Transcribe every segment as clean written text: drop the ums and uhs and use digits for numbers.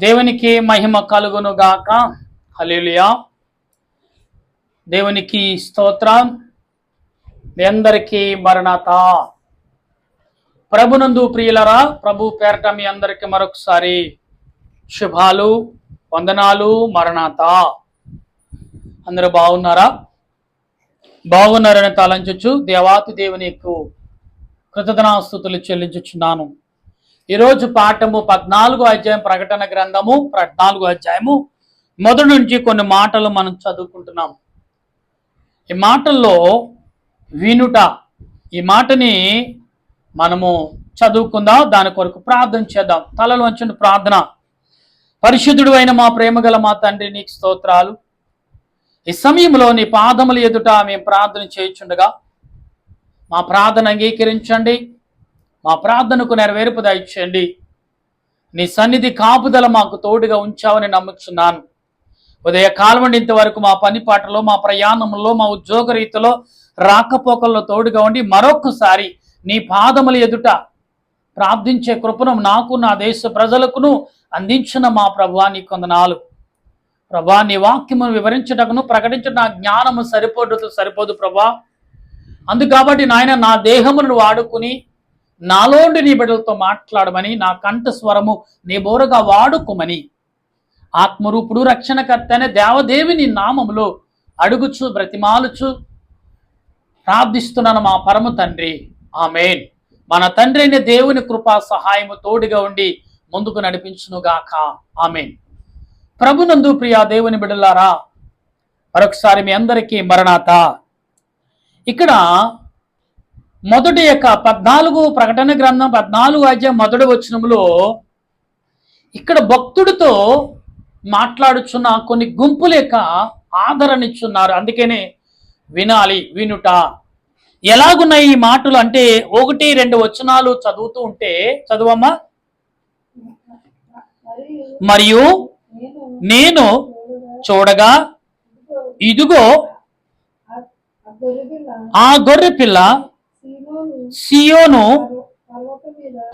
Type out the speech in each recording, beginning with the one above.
దేవునికి మహిమ కలుగును గాక. హల్లెలూయా. దేవునికి స్తోత్రం. మీ అందరికీ మరణాత. ప్రభునందు ప్రియులరా, ప్రభు పేరట మీ అందరికీ మరొకసారి శుభాలు, వందనాలు, మరణాత. అందరూ బాగున్నారా? బాగున్నారని తలంచొచ్చు. దేవాతి దేవుని కృతజ్ఞతాస్తుతులు చెల్లించుచున్నాను. ఈరోజు పాఠము 14వ అధ్యాయం, ప్రకటన గ్రంథము 14వ అధ్యాయము మొదటి నుంచి కొన్ని మాటలు మనం చదువుకుంటున్నాం. ఈ మాటల్లో వినుట, ఈ మాటని మనము చదువుకుందాం. దాని కొరకు ప్రార్థన చేద్దాం. తలలు వంచిన ప్రార్థన. పరిశుద్ధుడు అయిన మా ప్రేమగల మా తండ్రి, నీకు స్తోత్రాలు. ఈ సమయంలో నీ పాదముల ఎదుట మేము ప్రార్థన చేయుచుండగా మా ప్రార్థన అంగీకరించండి. మా ప్రార్థనకు నెరవేర్పు దయచేయండి. నీ సన్నిధి కాపుదల మాకు తోడుగా ఉంచావని నమ్ముచున్నాను. ఉదయ కాలం ఇంతవరకు మా పని పాటలో, మా ప్రయాణంలో, మా ఉద్యోగ రీతిలో, రాకపోకల్లో తోడుగా ఉండి మరొకసారి నీ పాదముల ఎదుట ప్రార్థించే కృపను నాకు, నా దేశ ప్రజలకును అందించిన మా ప్రభువా నీ కొందనాలు. ప్రభా, నీ వాక్యమును వివరించటకును ప్రకటించడం నా జ్ఞానము సరిపోదు ప్రభా. అందుకు కాబట్టి నాయన, నా దేహమును వాడుకుని నాలోండి నీ బిడ్డలతో మాట్లాడమని, నా కంఠ స్వరము నీ బోరగా వాడుకోమని ఆత్మరూపుడు రక్షణకర్త అనే దేవదేవిని నామములో అడుగుచు బ్రతిమాలుచు ప్రార్థిస్తున్నాను మా పరమ తండ్రి. ఆమేన్. మన తండ్రి అయిన దేవుని కృపా సహాయము తోడుగా ఉండి ముందుకు నడిపించునుగాక. ఆమేన్. ప్రభునందు ప్రియా దేవుని బిడ్డలారా, మరొకసారి మీ అందరికీ మరణాత. ఇక్కడ మొదటి 14 ప్రకటన గ్రంథం 14వ అధ్యాయం మొదటి వచనంలో ఇక్కడ భక్తుడితో మాట్లాడుచున్న కొన్ని గుంపుల యొక్క ఆదరణ ఇచ్చున్నారు. అందుకనే వినాలి, వినుట. ఎలాగున్నాయి ఈ మాటలు అంటే 1-2 వచనాలు చదువుతూ ఉంటే, చదువమ్మా. మరియు నేను చూడగా ఇదిగో ఆ గొర్రె పిల్ల సియోను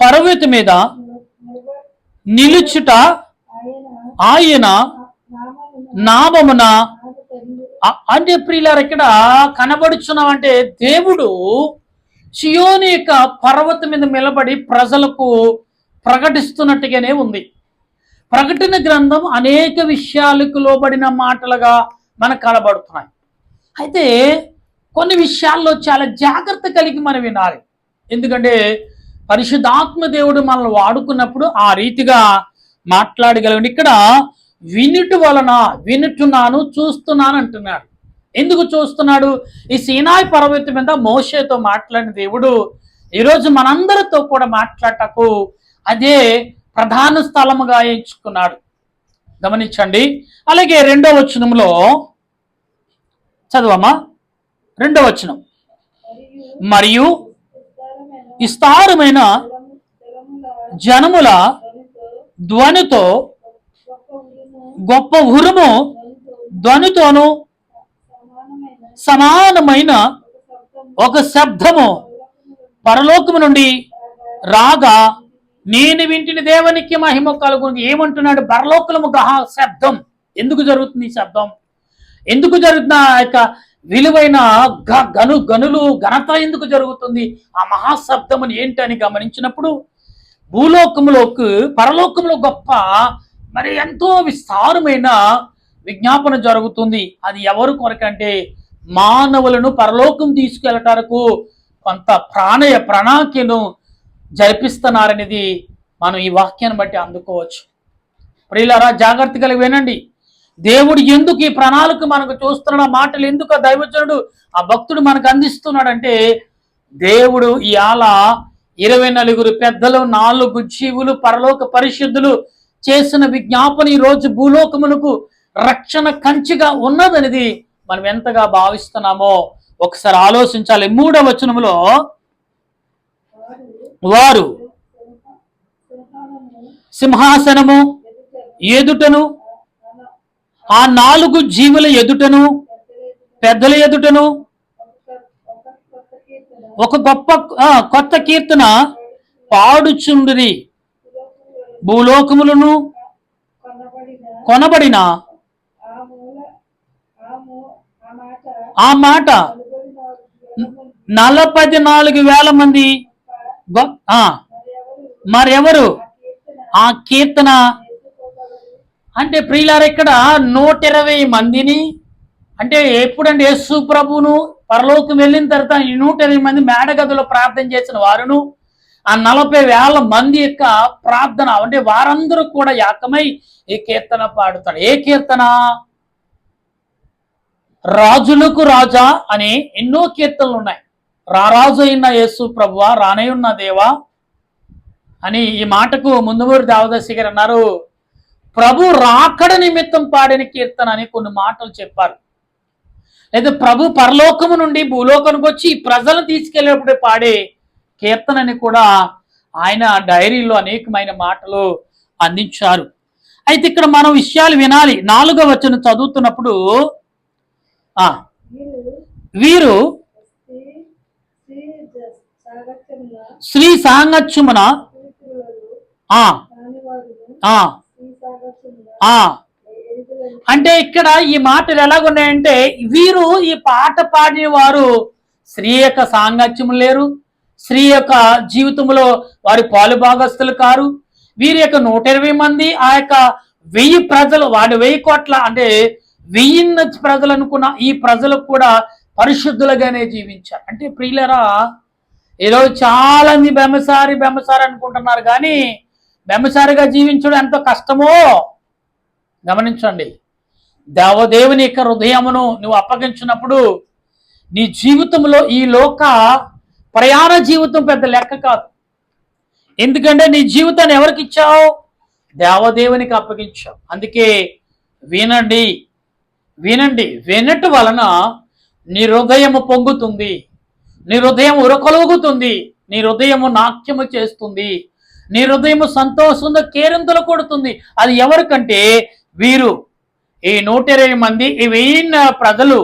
పర్వతం మీద నిలుచుట ఆయన నామమున. అంటే ప్రియులారు, ఇక్కడ కనబడుచున్నామంటే దేవుడు సియోను యొక్క పర్వతం మీద నిలబడి ప్రజలకు ప్రకటిస్తున్నట్టుగానే ఉంది. ప్రకటన గ్రంథం అనేక విషయాలకు లోబడిన మాటలుగా మనకు కనబడుతున్నాయి. అయితే కొన్ని విషయాల్లో చాలా జాగ్రత్త కలిగి మనం వినాలి. ఎందుకంటే పరిశుద్ధాత్మ దేవుడు మనల్ని వాడుకున్నప్పుడు ఆ రీతిగా మాట్లాడగలగండి. ఇక్కడ వినుట వలన, వినుచున్నాను, చూస్తున్నాను అంటున్నాడు. ఎందుకు చూస్తున్నాడు? ఈ సీనాయి పర్వతం మీద మోషేతో మాట్లాడిన దేవుడు ఈరోజు మనందరితో కూడా మాట్లాడటకు అదే ప్రధాన స్థలముగా ఎంచుకున్నాడు. గమనించండి. అలాగే 2వ వచనంలో చదవమ్మా. 2వ వచనం. మరియు విస్తారమైన జనముల ధ్వనితో, గొప్ప ఉరుము ధ్వనితోను సమానమైన ఒక శబ్దము పరలోకము నుండి రాగా నేను వింటిని. దేవునికి మహిమ కలుగును. ఏమంటున్నాడు? పరలోకము శబ్దం. ఎందుకు జరుగుతుంది ఈ శబ్దం? ఎందుకు జరుగుతున్న ఆ యొక్క విలువైన గనులు ఘనత ఎందుకు జరుగుతుంది? ఆ మహాశబ్దముని ఏంటని గమనించినప్పుడు భూలోకములోకి, పరలోకములో గొప్ప మరి ఎంతో విస్తారమైన విజ్ఞాపన జరుగుతుంది. అది ఎవరు కొరకంటే మానవులను పరలోకం తీసుకెళ్ళటానికి కొంత ప్రణాళికను జరిపిస్తున్నారనేది మనం ఈ వాక్యాన్ని బట్టి అందుకోవచ్చు. ప్రియులారా, జాగ్రత్త కలిగి వినండి. దేవుడు ఎందుకు ఈ ప్రణాళిక మనకు చూస్తున్న మాటలు ఎందుకు దైవజనుడు, ఆ భక్తుడు మనకు అందిస్తున్నాడంటే, దేవుడు ఇవాళ 24 పెద్దలు, 4 జీవులు, పరలోక పరిశుద్ధులు చేసిన విజ్ఞాపన ఈ రోజు భూలోకమునకు రక్షణ కంచిగా ఉన్నదనేది మనం ఎంతగా భావిస్తున్నామో ఒకసారి ఆలోచించాలి. 3వ వచనములో వారు సింహాసనము ఎదుటను, ఆ 4 జీవుల ఎదుటను, పెద్దల ఎదుటను ఒక గొప్ప కొత్త కీర్తన పాడుచుండిరి. భూలోకములను కొనబడిన ఆ మాట 44,000 మంది మరెవరు ఆ కీర్తన అంటే ప్రియులారు ఇక్కడ 120 మందిని అంటే ఎప్పుడంటే యేసు ప్రభువును పరలోకం వెళ్ళిన తర్వాత ఈ 120 మంది మేడగదిలో ప్రార్థన చేసిన వారును ఆ 40,000 మంది యొక్క ప్రార్థన అంటే వారందరూ కూడా ఏకమై ఈ కీర్తన పాడుతాడు. ఏ కీర్తన? రాజులకు రాజా అని ఎన్నో కీర్తనలు ఉన్నాయి. రారాజు అయిన యేసు ప్రభువా, రానై ఉన్న దేవా అని ఈ మాటకు ముందుమూరి దేవదాసి గారు అన్నారు, ప్రభు రాకడ నిమిత్తం పాడిన కీర్తన అని కొన్ని మాటలు చెప్పారు. లేదా ప్రభు పరలోకము నుండి భూలోకానికి వచ్చి ప్రజలను తీసుకెళ్లేటప్పుడు పాడే కీర్తనని కూడా ఆయన డైరీలో అనేకమైన మాటలు అందించారు. అయితే ఇక్కడ మనం విషయాలు వినాలి. 4వ వచనం చదువుతున్నప్పుడు వీరు శ్రీ సాంగత్యమున అంటే ఇక్కడ ఈ మాటలు ఎలాగున్నాయంటే వీరు ఈ పాట పాడిన వారు స్త్రీ యొక్క సాంగత్యము లేరు, స్త్రీ యొక్క జీవితంలో వారి పాలు భాగస్తులు కారు. వీరి యొక్క 120 మంది ఆ యొక్క 1000 ప్రజలు వాడి 1000 కోట్ల అంటే 1000 ప్రజలు అనుకున్న ఈ ప్రజలకు కూడా పరిశుద్ధులుగానే జీవించారు. అంటే ప్రియులరా, ఈరోజు చాలా మంది బెమ్మసారి అనుకుంటున్నారు, కానీ బెమ్మసారిగా జీవించడం ఎంతో కష్టమో గమనించండి. దేవదేవుని యొక్క హృదయమును నువ్వు అప్పగించినప్పుడు నీ జీవితంలో ఈ లోక ప్రయాణ జీవితం పెద్ద లెక్క కాదు. ఎందుకంటే నీ జీవితాన్ని ఎవరికి ఇచ్చావు? దేవదేవునికి అప్పగించావు. అందుకే వినండి, వినట వలన నీ హృదయము పొంగుతుంది, నీ హృదయం ఉరకలుగుతుంది, నీ హృదయము నాట్యము చేస్తుంది, నీ హృదయము సంతోషంతో కేరింతలు కొడుతుంది. అది ఎవరికంటే వీరు ఈ 120 మంది, ఈ 1000 ప్రజలు,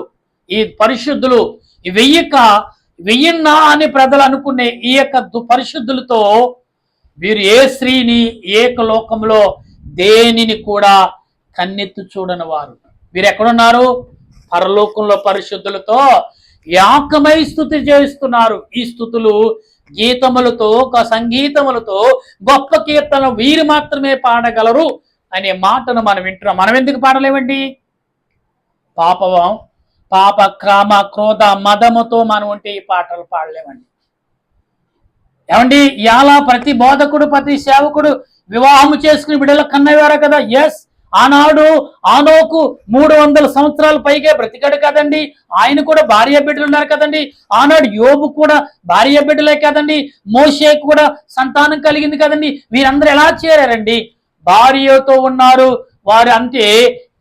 ఈ పరిశుద్ధులు, ఈ 1000 అని ప్రజలు అనుకునే ఈ యొక్క పరిశుద్ధులతో వీరు ఏ స్త్రీని ఏకలోకంలో దేనిని కూడా కన్నెత్తి చూడని వారు. వీరు ఎక్కడున్నారు? పరలోకంలో పరిశుద్ధులతో ఏకమై స్తుతి చేస్తున్నారు. ఈ స్తుతులు గీతములతో, సంగీతములతో, గొప్ప కీర్తనలు వీరు మాత్రమే పాడగలరు అనే మాటను మనం వింటున్నాం. మనం ఎందుకు పాడలేమండి? పాప కామ క్రోధ మదముతో మనం ఉంటే ఈ పాటలు పాడలేమండి. ఏమండి, ఇలా ప్రతి బోధకుడు, ప్రతి సేవకుడు వివాహము చేసుకుని బిడ్డల కన్నవారు కదా. ఎస్, ఆనాడు ఆనోకు 300 సంవత్సరాల పైగా బ్రతికాడు కదండి. ఆయన కూడా భార్య బిడ్డలు ఉన్నారు కదండి. ఆనాడు యోబు కూడా భార్య బిడ్డలే కదండి. మోషే కూడా సంతానం కలిగింది కదండి. వీరందరూ ఎలా చేరారండి? భార్యతో ఉన్నారు. వారు అంతే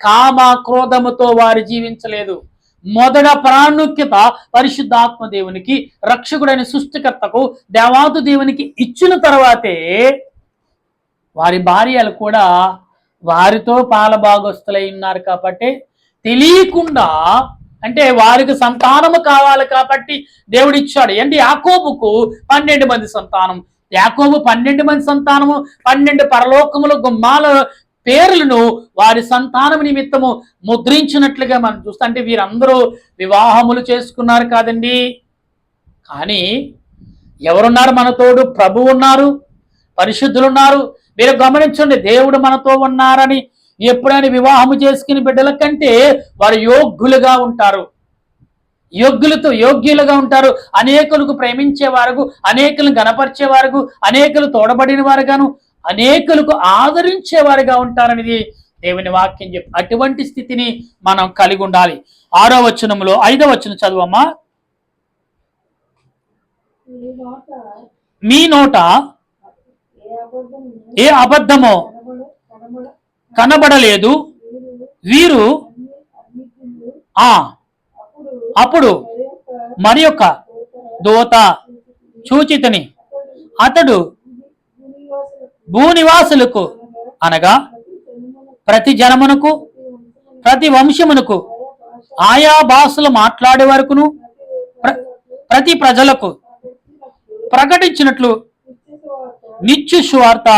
కామ క్రోధముతో వారు జీవించలేదు. మొదట ప్రాముఖ్యత పరిశుద్ధాత్మ దేవునికి, రక్షకుడైన సృష్టికర్తకు, దేవాది దేవునికి ఇచ్చిన తర్వాతే వారి భార్యలు కూడా వారితో పాలభాగస్తులై ఉన్నారు. కాబట్టి తెలియకుండా, అంటే వారికి సంతానము కావాలి కాబట్టి దేవుడు ఇచ్చాడు. ఏంటి? యాకోబుకు 12 మంది సంతానం. యాకోబు 12 మంది సంతానము, 12 పరలోకముల గుమ్మాల పేర్లను వారి సంతానం నిమిత్తము ముద్రించినట్లుగా మనం చూస్తాం. అంటే వీరందరూ వివాహములు చేసుకున్నారు కాదండి. కానీ ఎవరున్నారు మన తోడు? ప్రభు ఉన్నారు, పరిశుద్ధులు ఉన్నారు. మీరు గమనించండి, దేవుడు మనతో ఉన్నారని ఎప్పుడైనా వివాహము చేసుకుని బిడ్డల కంటే వారు యోగ్యులుగా ఉంటారు, యోగ్యులుగా ఉంటారు. అనేకులకు ప్రేమించేవారు, అనేకులను గణపరిచేవారు, అనేకులు తోడబడిన వారుగాను, అనేకులకు ఆదరించేవారుగా ఉంటారనేది దేవుని వాక్యం చెప్పి అటువంటి స్థితిని మనం కలిగి ఉండాలి. 6వ వచనంలో 5వ వచనం చదువమ్మా. మీ నోట ఏ అబద్ధమో కనబడలేదు. వీరు అప్పుడు మరి యొక్క దూత చూచితని అతడు భూనివాసులకు అనగా ప్రతి జనమునకు, ప్రతి వంశమునకు, ఆయా భాషలు మాట్లాడే వరకును ప్రతి ప్రజలకు ప్రకటించినట్లు నిత్య సువార్త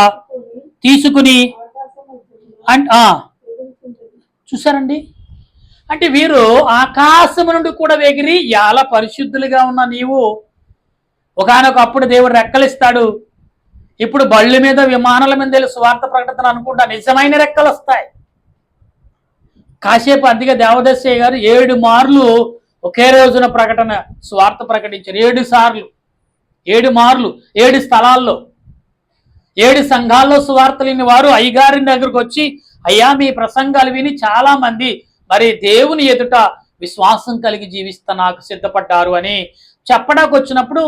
తీసుకుని అండ్ చూసారండి, అంటే వీరు ఆకాశము నుండి కూడా ఎగిరి ఎలా పరిశుద్ధులుగా ఉన్న నీవు ఒకానొకప్పుడు దేవుడు రెక్కలిస్తాడు. ఇప్పుడు బళ్ళ మీద విమానాల మీద వెళ్ళి స్వార్థ ప్రకటన అనుకుంటా నిజమైన రెక్కలు వస్తాయి. కాసేపు అందుకే దేవదస్య గారు 7 మార్లు ఒకే రోజున ప్రకటన స్వార్థ ప్రకటించారు. 7 సార్లు 7 మార్లు 7 స్థలాల్లో 7 సంఘాల్లో సువార్తలు విని వారు అయ్యగారి దగ్గరకు వచ్చి, అయ్యా మీ ప్రసంగాలు విని చాలా మంది మరి దేవుని ఎదుట విశ్వాసం కలిగి జీవిస్తా నాకు సిద్ధపడ్డారు అని చెప్పడానికి వచ్చినప్పుడు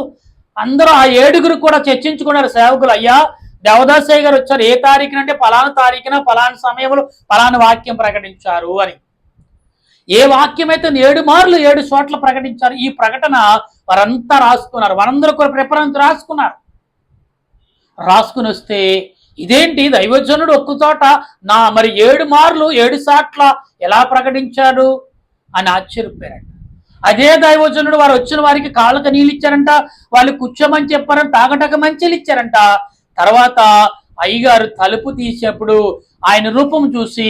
అందరూ ఆ 7గురు కూడా చర్చించుకున్నారు సేవకులు. అయ్యా దేవదాసయ్య గారు వచ్చారు, ఏ తారీఖున అంటే పలానా తారీఖున పలానా సమయంలో పలానా వాక్యం ప్రకటించారు అని. ఏ వాక్యం అయితే 7 మార్లు 7 చోట్ల ప్రకటించారు. ఈ ప్రకటన వారంతా రాసుకున్నారు. వారందరూ కూడా ప్రిఫరెన్స్ రాసుకుని వస్తే ఇదేంటి దైవజనుడు ఒక్క చోట మరి 7 మార్లు 7 సార్ల ఎలా ప్రకటించాడు అని ఆశ్చర్యపోయారంట. అదే దైవజనుడు వారు వచ్చిన వారికి కాళ్ళకు నీళ్ళు ఇచ్చారంట, వాళ్ళు కూర్చోమని చెప్పారంట, తాగటక మంచిలు ఇచ్చారంట. తర్వాత అయ్యగారు తలుపు తీసేప్పుడు ఆయన రూపం చూసి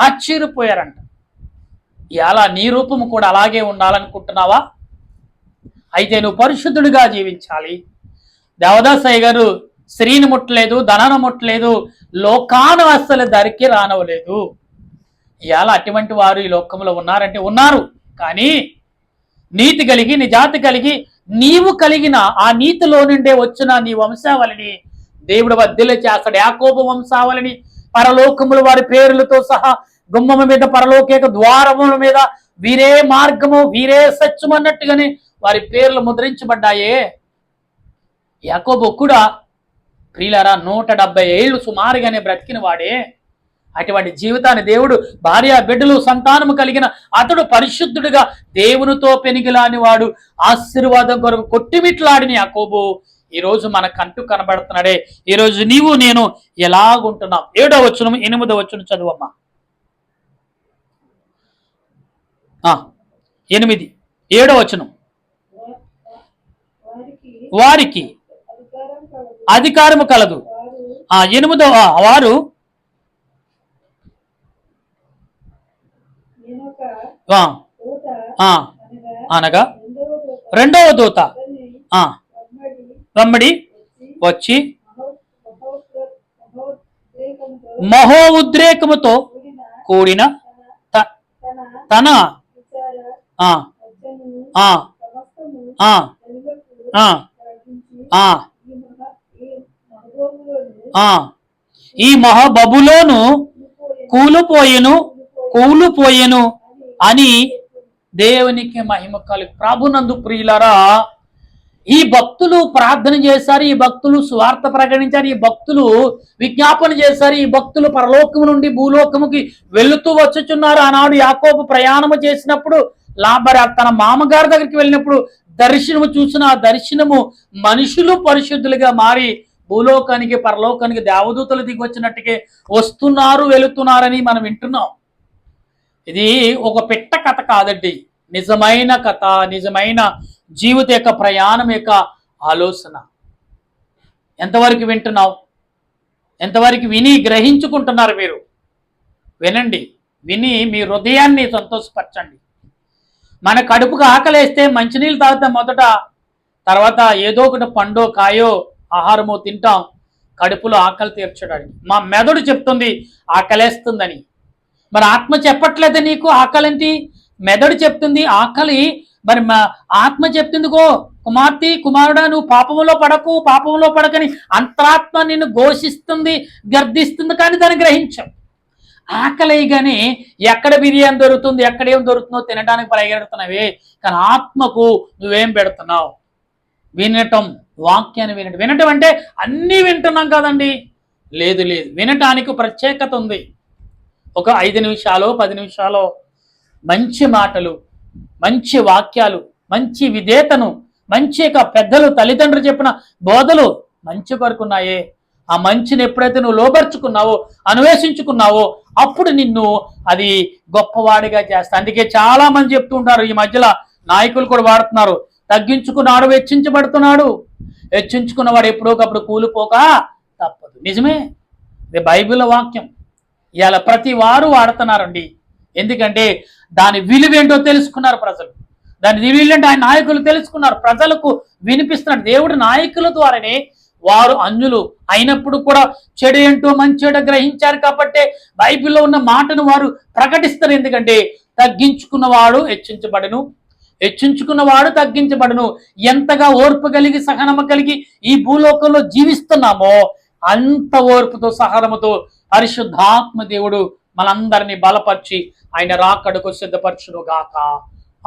ఆశ్చర్యపోయారంట. ఇలా నీ రూపము కూడా అలాగే ఉండాలనుకుంటున్నావా? అయితే నువ్వు పరిశుద్ధుడిగా జీవించాలి. దేవదాసయ్య గారు స్త్రీని ముట్టలేదు, ధనాన్ని ముట్టలేదు, లోకాను అస్సలు దరికి రానవలేదు. ఇవాళ అటువంటి వారు ఈ లోకంలో ఉన్నారంటే ఉన్నారు. కానీ నీతి కలిగి నిజాతి కలిగి నీవు కలిగిన ఆ నీతిలో నుండే వచ్చిన నీ వంశావళిని దేవుడు వర్ధిల్ల చేస్తాడు. యాకోబు వంశావళిని పరలోకములు వారి పేర్లతో సహా గుమ్మము మీద పరలోకేక ద్వారముల మీద వీరే మార్గము వీరే సత్యం అన్నట్టుగానే వారి పేర్లు ముద్రించబడ్డాయే. యాకోబు కూడా ప్రియులారా 170 ఏళ్ళు సుమారుగానే బ్రతికిన వాడే. అటువంటి జీవితాన్ని దేవుడు భార్య బిడ్డలు సంతానము కలిగిన అతడు పరిశుద్ధుడిగా దేవునితో పెనిగిలాని వాడు ఆశీర్వాదం కొరకు కొట్టిమిట్లాడిన యాకోబు ఈరోజు మన కంటూ కనబడుతున్నాడే. ఈరోజు నీవు నేను ఎలాగుంటున్నాం? 7వ వచనం 8వ వచనం చదువమ్మా. 8 7వ వచనం. వారికి అధికారము కలదు. 8వ వారు అనగా 2వ దూత వెంబడి వచ్చి మహో ఉద్రేకముతో కూడిన తన ఈ మహాబబులోను కూలిపోయెను అని దేవునికి మహిమ కలుగు. ప్రభునందు ప్రియులారా, ఈ భక్తులు ప్రార్థన చేశారు, ఈ భక్తులు స్వార్థ ప్రకటించారు, ఈ భక్తులు విజ్ఞాపన చేశారు, ఈ భక్తులు పరలోకము నుండి భూలోకముకి వెళుతూ వచ్చుచున్నారు. ఆనాడు యాకోబు ప్రయాణము చేసినప్పుడు తన మామగారి దగ్గరికి వెళ్ళినప్పుడు దర్శనము చూసిన ఆ దర్శనము మనుషులు పరిశుద్ధులుగా మారి భూలోకానికి పరలోకానికి దేవదూతలు దిగి వచ్చినట్టుగా వస్తున్నారు వెళుతున్నారని మనం వింటున్నాం. ఇది ఒక పెట్ట కథ కాదండి, నిజమైన కథ, నిజమైన జీవిత యొక్క ప్రయాణం యొక్క ఆలోచన. ఎంతవరకు వింటున్నావు? ఎంతవరకు విని గ్రహించుకుంటున్నారు మీరు? వినండి, విని మీ హృదయాన్ని సంతోషపరచండి. మన కడుపుకు ఆకలేస్తే మంచినీళ్ళు తాగుతాం మొదట, తర్వాత ఏదో ఒకటి పండో కాయో ఆహారమో తింటాం కడుపులో ఆకలి తీర్చడానికి. మా మెదడు చెప్తుంది ఆకలేస్తుందని, మరి ఆత్మ చెప్పట్లేదు నీకు ఆకలింటి. మెదడు చెప్తుంది ఆకలి, మరి ఆత్మ చెప్తుంది గో కుమార్తె కుమారుడా నువ్వు పాపంలో పడకని అంతరాత్మ నిన్ను ఘోషిస్తుంది, గర్దిస్తుంది, కానీ దాన్ని గ్రహించాం. ఆకలిగానే ఎక్కడ బిర్యానీ దొరుకుతుంది, ఎక్కడేం దొరుకుతుందో తినడానికి పరిగెడుతున్నావే, కానీ ఆత్మకు నువ్వేం పెడుతున్నావు? వినటం, వాక్యాన్ని వినటం అంటే అన్నీ వింటున్నాం కదండి. లేదు, వినటానికి ప్రత్యేకత ఉంది. ఒక 5 నిమిషాలు 10 నిమిషాలు మంచి మాటలు, మంచి వాక్యాలు, మంచి విధేయతను, మంచి పెద్దలు తల్లిదండ్రులు చెప్పిన బోధలు మంచి కొరకున్నాయే. ఆ మంచిని ఎప్పుడైతే నువ్వు లోబర్చుకున్నావో, అన్వేషించుకున్నావో, అప్పుడు నిన్ను అది గొప్పవాడిగా చేస్తా. అందుకే చాలా మంది చెప్తూ ఉంటారు, ఈ మధ్యలో నాయకులు కూడా వాడుతున్నారు, తగ్గించుకున్నాడు హెచ్చించబడుతున్నాడు. హెచ్చించుకున్నవాడు ఎప్పుడోకప్పుడు కూలిపోక తప్పదు. నిజమే, ఇది బైబిల్ వాక్యం. ఇవాళ ప్రతి వారు వాడుతున్నారండి. ఎందుకంటే దాని విలువేంటో తెలుసుకున్నారు ప్రజలు. దాని విలువేంటో ఆయన నాయకులు తెలుసుకున్నారు. ప్రజలకు వినిపిస్తున్నాడు. దేవుడి నాయకుల ద్వారానే వారు అన్యులు అయినప్పుడు కూడా చెడు ఏంటో మంచి చెడు గ్రహించారు కాబట్టి బైబిల్లో ఉన్న మాటను వారు ప్రకటిస్తారు. ఎందుకంటే తగ్గించుకున్నవాడు హెచ్చించబడును, హెచ్చించుకున్నవాడు తగ్గించబడును. ఎంతగా ఓర్పు కలిగి సహనము కలిగి ఈ భూలోకంలో జీవిస్తున్నామో అంత ఓర్పుతో సహనముతో పరిశుద్ధాత్మ దేవుడు మనందరినీ బలపరిచి ఆయన రాకడకు సిద్ధపరచును గాక.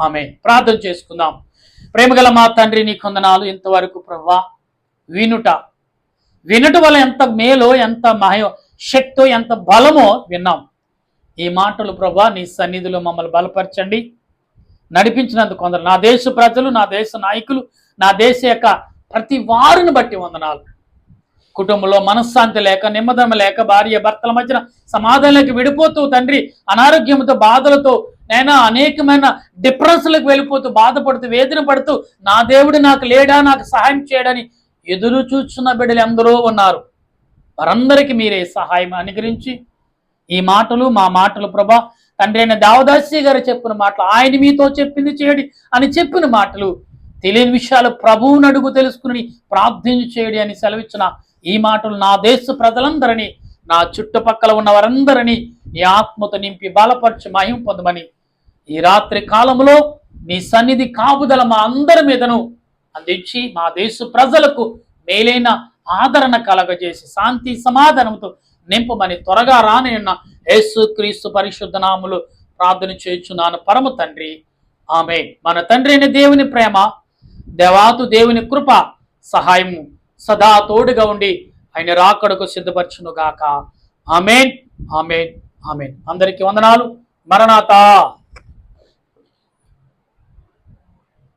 ఆమె ప్రార్థన చేసుకుందాం. ప్రేమగల మా తండ్రి, నీ కొందనాలు. ఇంతవరకు ప్రభువా వినుట వల్ల ఎంత మేలో, ఎంత శక్తో, ఎంత బలమో విన్నాం. ఈ మాటలు ప్రభువా నీ సన్నిధిలో మమ్మల్ని బలపరచండి, నడిపించినందుకు కొందరు నా దేశ ప్రజలు, నా దేశ నాయకులు, నా దేశ యొక్క ప్రతి వారిని బట్టి వందనాలు. కుటుంబంలో మనశ్శాంతి లేక, నెమ్మదం లేక, భార్య భర్తల మధ్యన సమాధానాలకు విడిపోతూ తండ్రి అనారోగ్యంతో బాధలతో నేను అనేకమైన డిప్రెషన్లకు వెళ్ళిపోతూ బాధపడుతూ వేదన పడుతూ నా దేవుడు నాకు లేడా, నాకు సహాయం చేయడని ఎదురు చూస్తున్న బిడ్డలు ఎందరో ఉన్నారు. వారందరికీ మీరే సహాయం అనుగ్రహించి ఈ మాటలు మా మాటలు ప్రభా తండ్రి అయిన దేవదాసి గారు చెప్పిన మాటలు, ఆయన మీతో చెప్పింది చేయడి అని చెప్పిన మాటలు, తెలియని విషయాలు ప్రభువుని అడుగు తెలుసుకుని ప్రార్థన చేయడి అని సెలవిచ్చిన ఈ మాటలు నా దేశ ప్రజలందరినీ, నా చుట్టుపక్కల ఉన్న వారందరినీ నీ ఆత్మతో నింపి బలపరిచి మహిమ పొందమని ఈ రాత్రి కాలంలో నీ సన్నిధి కాపుదల మా అందరి మీదను అందించి మా దేశ ప్రజలకు మేలైన ఆదరణ కలగజేసి శాంతి సమాధానంతో నింపమని త్వరగా రానున్న యేసుక్రీస్తు పరిశుద్ధ నామములో ప్రార్థన చేయుచున్నాను పరమ తండ్రి. ఆమేన్. మన తండ్రి అయిన దేవుని ప్రేమ, దేవాతు దేవుని కృప, సహాయము సదా తోడుగా ఉండి ఆయన రాకడకు సిద్ధపరచును గాక. ఆమేన్, ఆమేన్, ఆమేన్. అందరికీ వందనాలు. మరణాతా.